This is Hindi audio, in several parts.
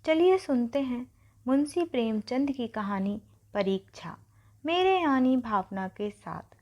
चलिए सुनते हैं मुंशी प्रेमचंद की कहानी परीक्षा। मेरे यानी भावना के साथ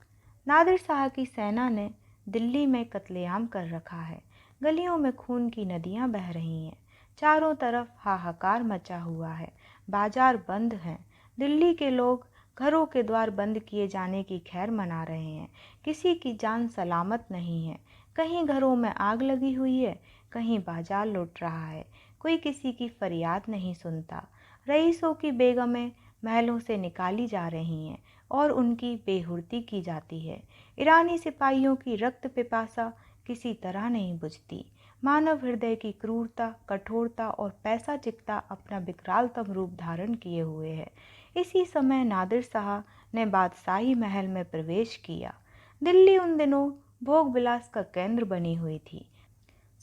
नादिर शाह की सेना ने दिल्ली में कत्लेआम कर रखा है। गलियों में खून की नदियां बह रही हैं। चारों तरफ हाहाकार मचा हुआ है। बाजार बंद हैं। दिल्ली के लोग घरों के द्वार बंद किए जाने की खैर मना रहे हैं। किसी की जान सलामत नहीं है। कहीं घरों में आग लगी हुई है, कहीं बाजार लुट रहा है। कोई किसी की फरियाद नहीं सुनता। रईसों की बेगमें महलों से निकाली जा रही हैं और उनकी बेहुरती की जाती है। ईरानी सिपाहियों की रक्त पिपासा किसी तरह नहीं बुझती। मानव हृदय की क्रूरता, कठोरता और पैसा चिकता अपना विकरालतम रूप धारण किए हुए है। इसी समय नादिर शाह ने बादशाही महल में प्रवेश किया। दिल्ली उन दिनों भोग विलास का केंद्र बनी हुई थी।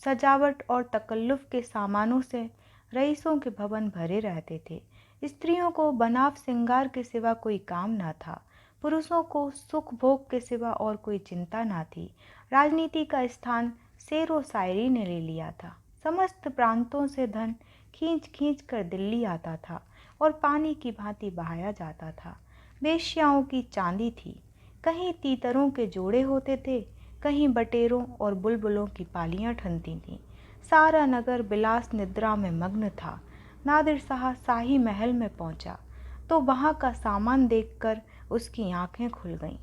सजावट और तकल्लुफ़ के सामानों से रईसों के भवन भरे रहते थे। स्त्रियों को बनाव श्रृंगार के सिवा कोई काम न था। पुरुषों को सुख भोग के सिवा और कोई चिंता न थी। राजनीति का स्थान शेरो शायरी ने ले लिया था। समस्त प्रांतों से धन खींच खींच कर दिल्ली आता था और पानी की भांति बहाया जाता था। वेश्याओं की चांदी थी। कहीं तीतरों के जोड़े होते थे, कहीं बटेरों और बुलबुलों की पालियां ठनती थीं। सारा नगर बिलास निद्रा में मग्न था। नादिर शाह शाही महल में पहुंचा तो वहां का सामान देखकर उसकी आंखें खुल गईं।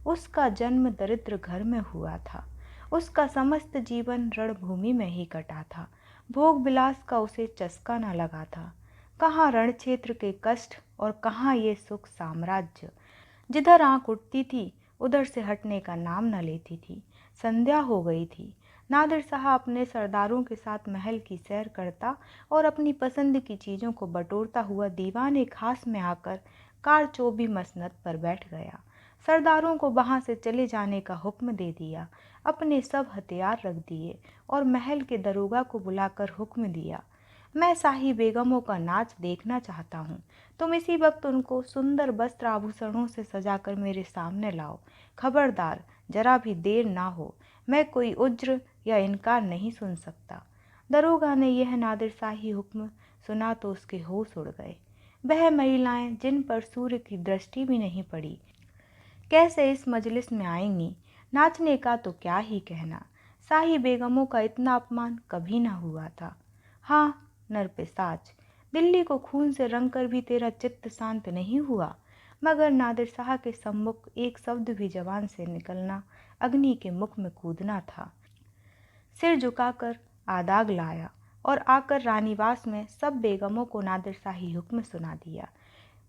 उसका जन्म दरिद्र घर में हुआ था। उसका समस्त जीवन रणभूमि में ही कटा था। भोग विलास का उसे चस्का न लगा था। कहाँ रण क्षेत्र के कष्ट और कहाँ ये सुख साम्राज्य। जिधर आँख उठती थी उधर से हटने का नाम न लेती थी। संध्या हो गई थी। नादिर शाह अपने सरदारों के साथ महल की सैर करता और अपनी पसंद की चीज़ों को बटोरता हुआ दीवान खास में आकर कारचोबी मसनद पर बैठ गया। सरदारों को वहां से चले जाने का हुक्म दे दिया। अपने सब हथियार रख दिए और महल के दरोगा को बुलाकर हुक्म दिया, मैं शाही बेगमों का नाच देखना चाहता हूँ। तुम इसी वक्त उनको सुंदर वस्त्र आभूषणों से सजाकर मेरे सामने लाओ। खबरदार, जरा भी देर ना हो। मैं कोई उज्र या इनकार नहीं सुन सकता। दरोगा ने यह नादिर शाही हुक्म सुना तो उसके होश उड़ गए। वह महिलाएं जिन पर सूर्य की दृष्टि भी नहीं पड़ी, कैसे इस मजलिस में आएंगी। नाचने का तो क्या ही कहना। शाही बेगमों का इतना अपमान कभी ना हुआ था। हाँ नरपिशाच, दिल्ली को खून से रंग कर भी तेरा चित्त शांत नहीं हुआ। मगर नादिर शाह के सम्मुख एक शब्द भी जबान से निकलना अग्नि के मुख में कूदना था। सिर झुकाकर आदाग लाया और आकर रानीवास में सब बेगमों को नादिर शाही हुक्म सुना दिया।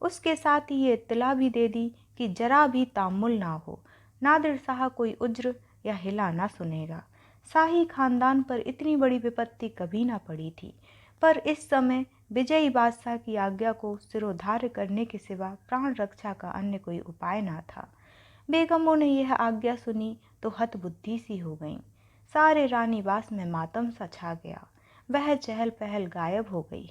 उसके साथ ही ये इत्तला भी दे दी कि जरा भी तामुल ना हो। नादिर शाह कोई उज्र या हिला ना सुनेगा। शाही खानदान पर इतनी बड़ी विपत्ति कभी ना पड़ी थी, पर इस समय विजयी बादशाह की आज्ञा को सिरोधार्य करने के सिवा प्राण रक्षा का अन्य कोई उपाय ना था। बेगमों ने यह आज्ञा सुनी तो हतबुद्धि सी हो गईं। सारे रानीवास में मातम सा छा गया। वह चहल पहल गायब हो गई।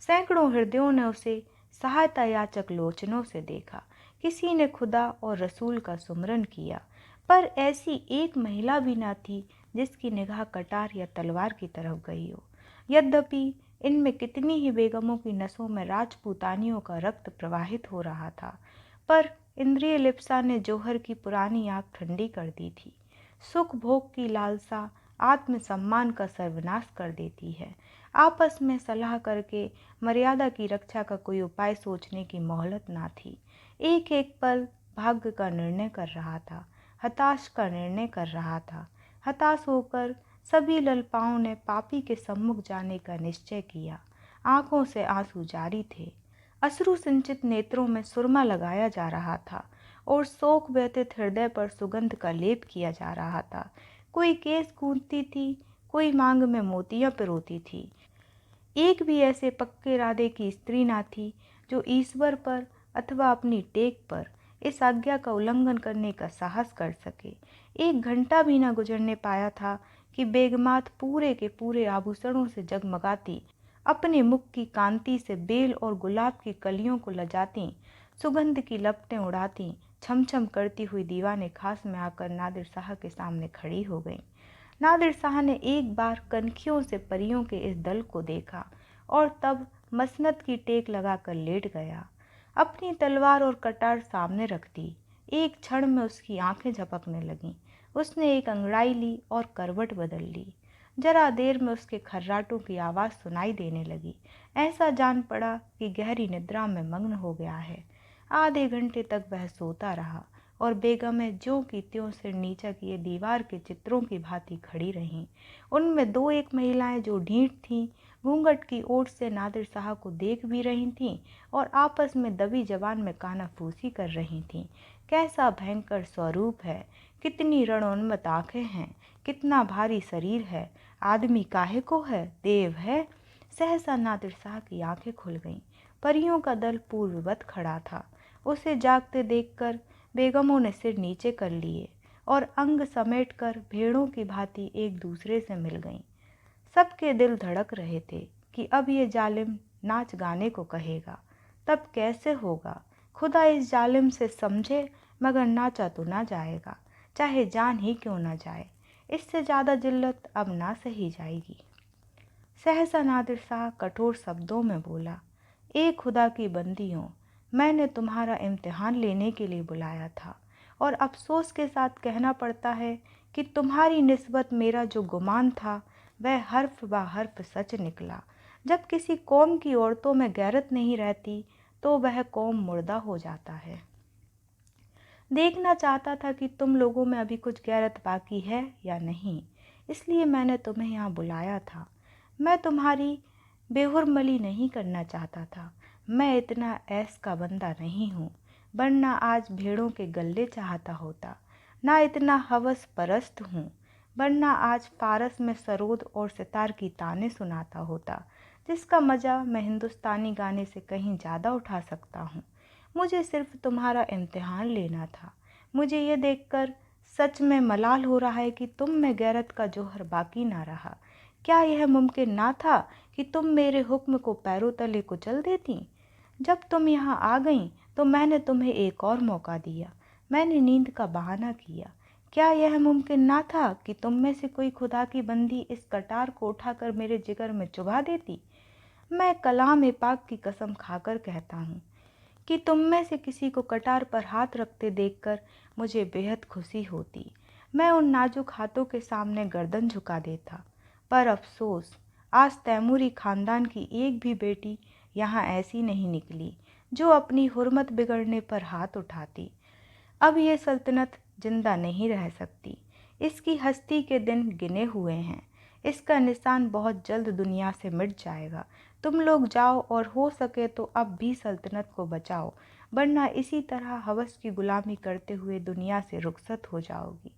सैकड़ों हृदयों ने उसे सहायता याचक लोचनों से देखा। किसी ने खुदा और रसूल का सुमरन किया, पर ऐसी एक महिला भी न थी जिसकी निगाह कटार या तलवार की तरफ गई हो। यद्यपि इनमें कितनी ही बेगमों की नसों में राजपूतानियों का रक्त प्रवाहित हो रहा था, पर इंद्रिय लिप्सा ने जौहर की पुरानी आग ठंडी कर दी थी। सुख भोग की लालसा आत्मसम्मान का सर्वनाश कर देती है। आपस में सलाह करके मर्यादा की रक्षा का कोई उपाय सोचने की मोहलत ना थी। एक एक पल भाग्य का निर्णय कर रहा था, हताश का निर्णय कर रहा था। हताश होकर सभी ललपाओं ने पापी के सम्मुख जाने का निश्चय किया। आंखों से आंसू जारी थे। अश्रु सिंचित नेत्रों में सुरमा लगाया जा रहा था और शोक व्यथित हृदय पर सुगंध का लेप किया जा रहा था। कोई केस गूंथती थी, कोई मांग में मोतियां पिरोती थी। एक भी ऐसे पक्के इरादे की स्त्री ना थी जो ईश्वर पर अथवा अपनी टेक पर इस आज्ञा का उल्लंघन करने का साहस कर सके। एक घंटा भी न गुजरने पाया था कि बेगमात पूरे के पूरे आभूषणों से जगमगाती अपने मुख की कांति से बेल और गुलाब की कलियों को लजाती, सुगंध की लपटें उड़ाती, छमछम करती हुई दीवाने खास में आकर नादिर शाह के सामने खड़ी हो गई। नादिर शाह ने एक बार कनखियों से परियों के इस दल को देखा और तब मसनद की टेक लगाकर लेट गया। अपनी तलवार और कटार सामने रख दी। एक क्षण में उसकी आंखें झपकने लगीं। उसने एक अंगड़ाई ली और करवट बदल ली। जरा देर में उसके खर्राटों की आवाज़ सुनाई देने लगी। ऐसा जान पड़ा कि गहरी निद्रा में मग्न हो गया है। आधे घंटे तक वह सोता रहा और बेगमें ज्यों की त्यों सिर नीचा किए दीवार के चित्रों की भांति खड़ी रहीं। उनमें दो एक महिलाएं जो ढीठ थीं, घूंघट की ओट से नादिर शाह को देख भी रही थीं और आपस में दबी जबान में कानाफूसी कर रही थीं। कैसा भयंकर स्वरूप है, कितनी रणोन्मत्त आंखें हैं, कितना भारी शरीर है, आदमी काहे को है, देव है। सहसा नादिर शाह की आंखें खुल गईं। परियों का दल पूर्ववत खड़ा था। उसे जागते देखकर बेगमों ने सिर नीचे कर लिए और अंग समेटकर भेड़ों की भांति एक दूसरे से मिल गईं। सबके दिल धड़क रहे थे कि अब ये जालिम नाच गाने को कहेगा। तब कैसे होगा? खुदा इस जालिम से समझे, मगर नाचा तो ना जाएगा, चाहे जान ही क्यों ना जाए। इससे ज़्यादा जिल्लत अब ना सही जाएगी। सहसा नादिर शाह कठोर शब्दों में बोला, ए खुदा की बंदियों, मैंने तुम्हारा इम्तिहान लेने के लिए बुलाया था और अफसोस के साथ कहना पड़ता है कि तुम्हारी निस्बत मेरा जो गुमान था वह हर्फ ब हर्फ सच निकला। जब किसी कौम की औरतों में गैरत नहीं रहती तो वह कौम मुर्दा हो जाता है। देखना चाहता था कि तुम लोगों में अभी कुछ गैरत बाकी है या नहीं, इसलिए मैंने तुम्हें यहाँ बुलाया था। मैं तुम्हारी बेहुरमली नहीं करना चाहता था। मैं इतना ऐस का बंदा नहीं हूँ, वरना आज भेड़ों के गल्ले चाहता होता। ना इतना हवस परस्त हूँ, वरना आज फारस में सरोद और सितार की ताने सुनाता होता, जिसका मज़ा मैं हिंदुस्तानी गाने से कहीं ज़्यादा उठा सकता हूँ। मुझे सिर्फ तुम्हारा इम्तिहान लेना था। मुझे ये देखकर सच में मलाल हो रहा है कि तुम में गैरत का जौहर बाकी ना रहा। क्या यह मुमकिन ना था कि तुम मेरे हुक्म को पैरों तले कुचल देती? जब तुम यहाँ आ गईं तो मैंने तुम्हें एक और मौका दिया। मैंने नींद का बहाना किया। क्या यह मुमकिन ना था कि तुम में से कोई खुदा की बंदी इस कटार को उठाकर मेरे जिगर में चुभा देती? मैं कलाम पाक की कसम खाकर कहता हूँ कि तुम में से किसी को कटार पर हाथ रखते देखकर मुझे बेहद खुशी होती। मैं उन नाजुक हाथों के सामने गर्दन झुका देता। पर अफसोस, आज तैमूरी खानदान की एक भी बेटी यहाँ ऐसी नहीं निकली जो अपनी हुर्मत बिगड़ने पर हाथ उठाती। अब ये सल्तनत जिंदा नहीं रह सकती। इसकी हस्ती के दिन गिने हुए हैं। इसका निशान बहुत जल्द दुनिया से मिट जाएगा। तुम लोग जाओ और हो सके तो अब भी सल्तनत को बचाओ, वरना इसी तरह हवस की गुलामी करते हुए दुनिया से रुखसत हो जाओगी।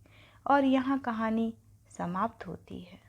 और यहाँ कहानी समाप्त होती है।